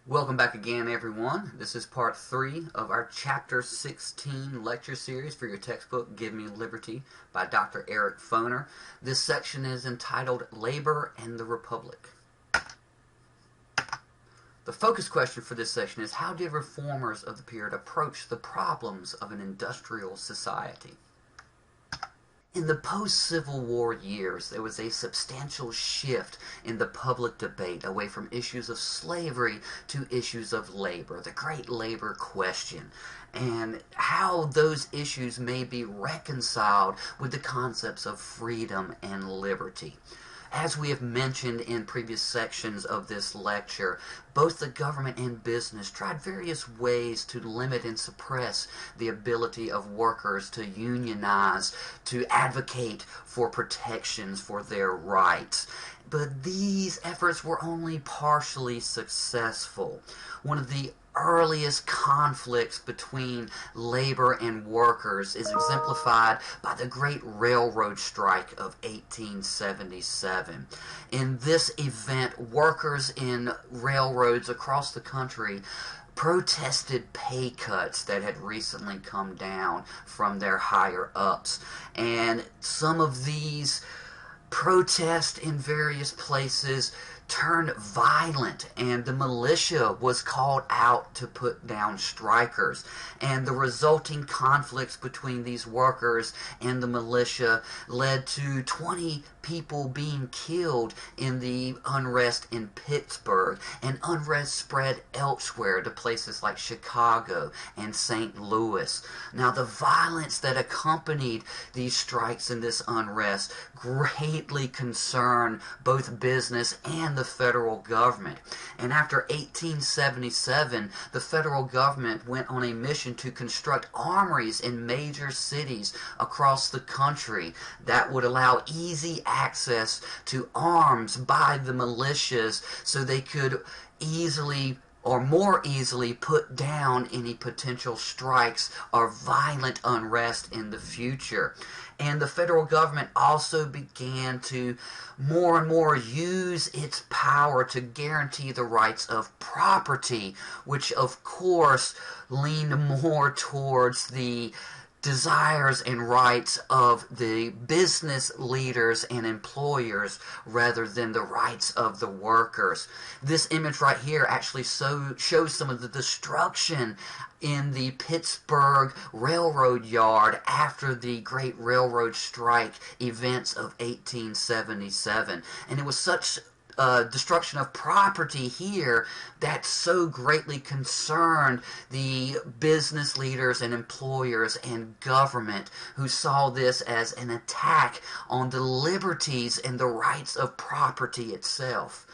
Welcome back again, everyone. This is part 3 of our Chapter 16 lecture series for your textbook, Give Me Liberty, by Dr. Eric Foner. This section is entitled Labor and the Republic. The focus question for this section is, how did reformers of the period approach the problems of an industrial society? In the post-Civil War years, there was a substantial shift in the public debate away from issues of slavery to issues of labor, the great labor question, and how those issues may be reconciled with the concepts of freedom and liberty. As we have mentioned in previous sections of this lecture, both the government and business tried various ways to limit and suppress the ability of workers to unionize, to advocate for protections for their rights. But these efforts were only partially successful. One of the earliest conflicts between labor and workers is exemplified by the Great Railroad Strike of 1877. In this event, workers in railroads across the country protested pay cuts that had recently come down from their higher ups, and some of these protests in various places turned violent, and the militia was called out to put down strikers, and the resulting conflicts between these workers and the militia led to 20 people being killed in the unrest in Pittsburgh, and unrest spread elsewhere to places like Chicago and St. Louis. Now, the violence that accompanied these strikes and this unrest greatly concerned both business and the federal government. And after 1877, the federal government went on a mission to construct armories in major cities across the country that would allow easy access to arms by the militias so they could easily or more easily put down any potential strikes or violent unrest in the future. And the federal government also began to more and more use its power to guarantee the rights of property, which of course leaned more towards the desires and rights of the business leaders and employers rather than the rights of the workers. This image right here actually shows some of the destruction in the Pittsburgh Railroad Yard after the Great Railroad Strike events of 1877. And it was such destruction of property here that so greatly concerned the business leaders and employers and government, who saw this as an attack on the liberties and the rights of property itself.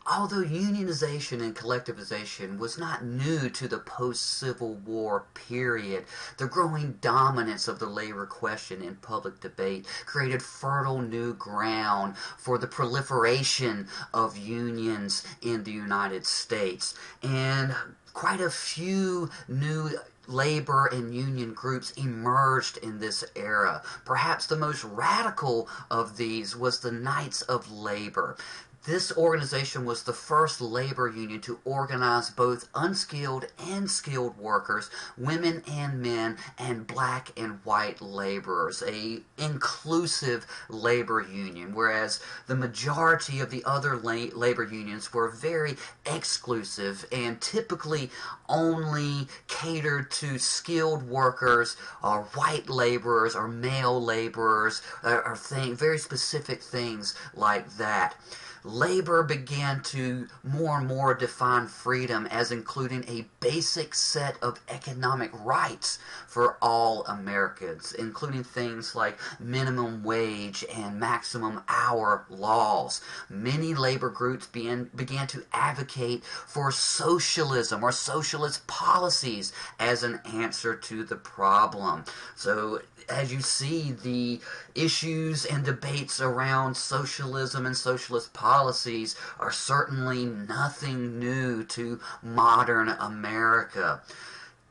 Although unionization and collectivization was not new to the post-Civil War period, the growing dominance of the labor question in public debate created fertile new ground for the proliferation of unions in the United States. And quite a few new labor and union groups emerged in this era. Perhaps the most radical of these was the Knights of Labor. This organization was the first labor union to organize both unskilled and skilled workers, women and men, and black and white laborers, a inclusive labor union, whereas the majority of the other labor unions were very exclusive and typically only catered to skilled workers or white laborers or male laborers or very specific things like that. Labor began to more and more define freedom as including a basic set of economic rights for all Americans, including things like minimum wage and maximum hour laws. Many labor groups began to advocate for socialism or socialist policies as an answer to the problem. So, as you see, the issues and debates around socialism and socialist policies are certainly nothing new to modern America.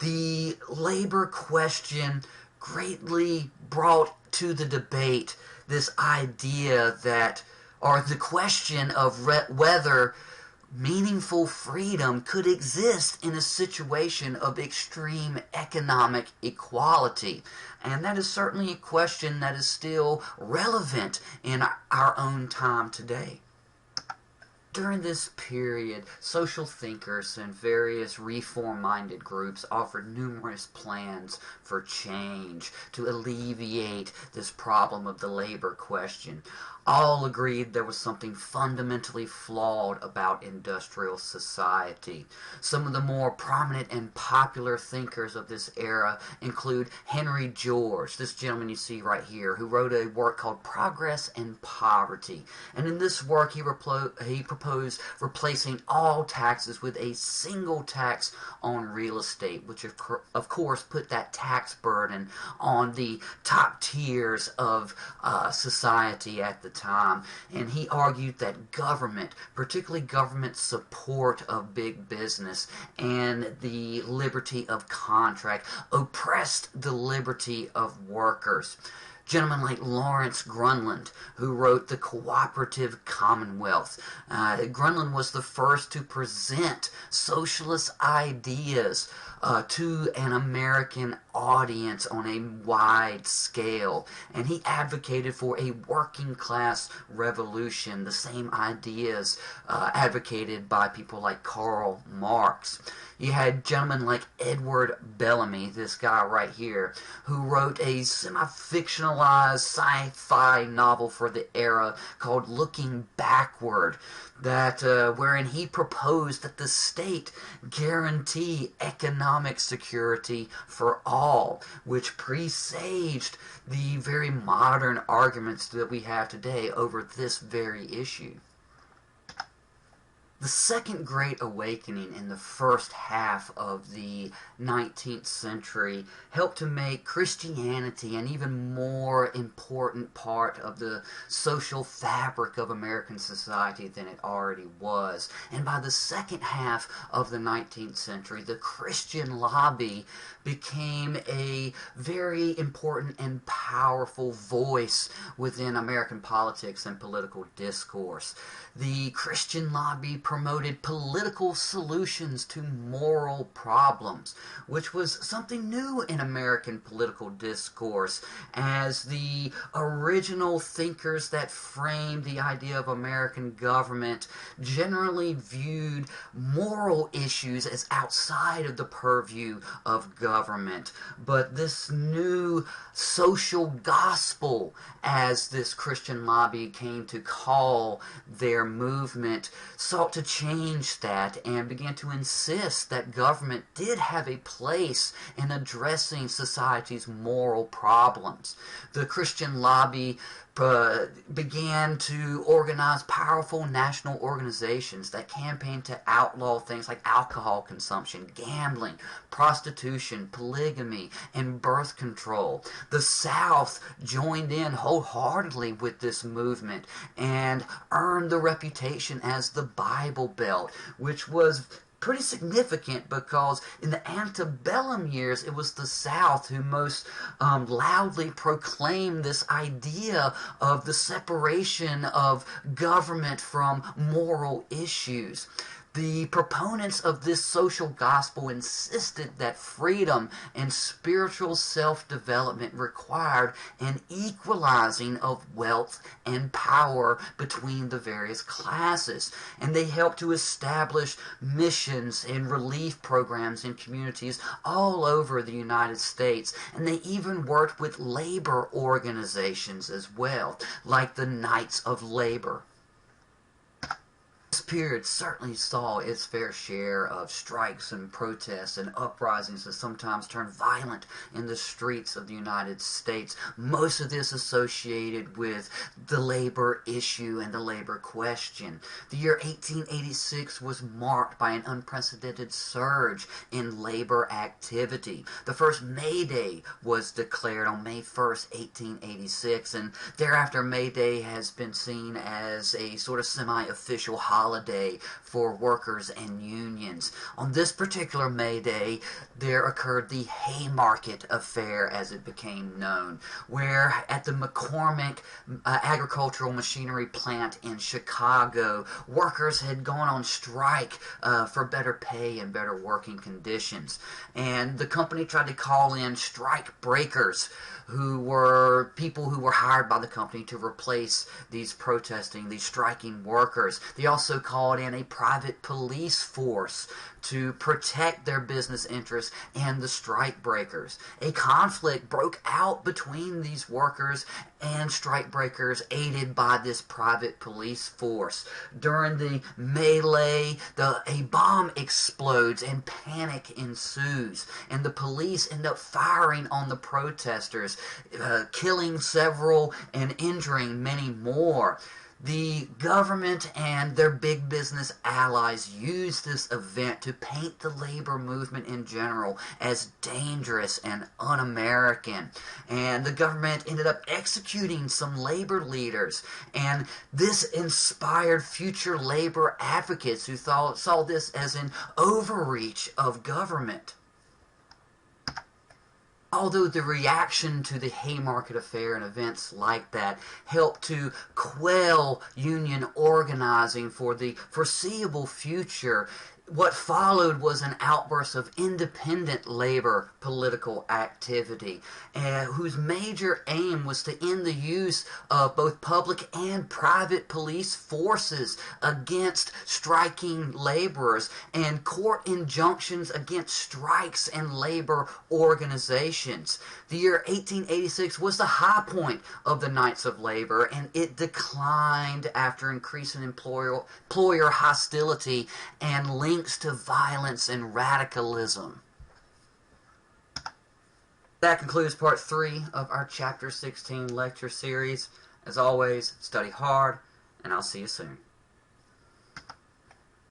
The labor question greatly brought to the debate this idea that, or the question of whether meaningful freedom could exist in a situation of extreme economic equality. And that is certainly a question that is still relevant in our own time today. During this period, social thinkers and various reform-minded groups offered numerous plans for change to alleviate this problem of the labor question. All agreed there was something fundamentally flawed about industrial society. Some of the more prominent and popular thinkers of this era include Henry George, this gentleman you see right here, who wrote a work called Progress and Poverty. And in this work, he proposed replacing all taxes with a single tax on real estate, which of course put that tax burden on the top tiers of society at the time. And he argued that government, particularly government support of big business and the liberty of contract, oppressed the liberty of workers. Gentlemen like Lawrence Grundland, who wrote The Cooperative Commonwealth. Grundland was the first to present socialist ideas to an American audience on a wide scale, and he advocated for a working class revolution, the same ideas advocated by people like Karl Marx. You had gentlemen like Edward Bellamy, this guy right here, who wrote a semi-fictionalized sci-fi novel for the era called Looking Backward, that wherein he proposed that the state guarantee economic security for all, which presaged the very modern arguments that we have today over this very issue. The Second Great Awakening in the first half of the 19th century helped to make Christianity an even more important part of the social fabric of American society than it already was. And by the second half of the 19th century, the Christian lobby became a very important and powerful voice within American politics and political discourse. The Christian lobby promoted political solutions to moral problems, which was something new in American political discourse, as the original thinkers that framed the idea of American government generally viewed moral issues as outside of the purview of government. But this new social gospel, as this Christian lobby came to call their movement, sought to change that and began to insist that government did have a place in addressing society's moral problems. The Christian lobby began to organize powerful national organizations that campaigned to outlaw things like alcohol consumption, gambling, prostitution, polygamy, and birth control. The South joined in wholeheartedly with this movement and earned the reputation as the Bible Belt, which was pretty significant because in the antebellum years, it was the South who most loudly proclaimed this idea of the separation of government from moral issues. The proponents of this social gospel insisted that freedom and spiritual self-development required an equalizing of wealth and power between the various classes, and they helped to establish missions and relief programs in communities all over the United States, and they even worked with labor organizations as well, like the Knights of Labor. This period certainly saw its fair share of strikes and protests and uprisings that sometimes turned violent in the streets of the United States. Most of this associated with the labor issue and the labor question. The year 1886 was marked by an unprecedented surge in labor activity. The first May Day was declared on May 1st, 1886, and thereafter May Day has been seen as a sort of semi-official holiday holiday for workers and unions. On this particular May Day, there occurred the Haymarket affair, as it became known, where at the McCormick agricultural machinery plant in Chicago, workers had gone on strike for better pay and better working conditions. And the company tried to call in strike breakers, who were people who were hired by the company to replace these striking workers. They also called in a private police force to protect their business interests and the strike breakers. A conflict broke out between these workers and strike breakers, aided by this private police force. During the melee, a bomb explodes and panic ensues, and the police end up firing on the protesters, killing several and injuring many more. The government and their big business allies used this event to paint the labor movement in general as dangerous and un-American. And the government ended up executing some labor leaders. And this inspired future labor advocates who saw this as an overreach of government. Although the reaction to the Haymarket affair and events like that helped to quell union organizing for the foreseeable future, what followed was an outburst of independent labor political activity, whose major aim was to end the use of both public and private police forces against striking laborers, and court injunctions against strikes and labor organizations. The year 1886 was the high point of the Knights of Labor, and it declined after increasing employer hostility and links to violence and radicalism. That concludes part 3 of our Chapter 16 lecture series. As always, study hard, and I'll see you soon.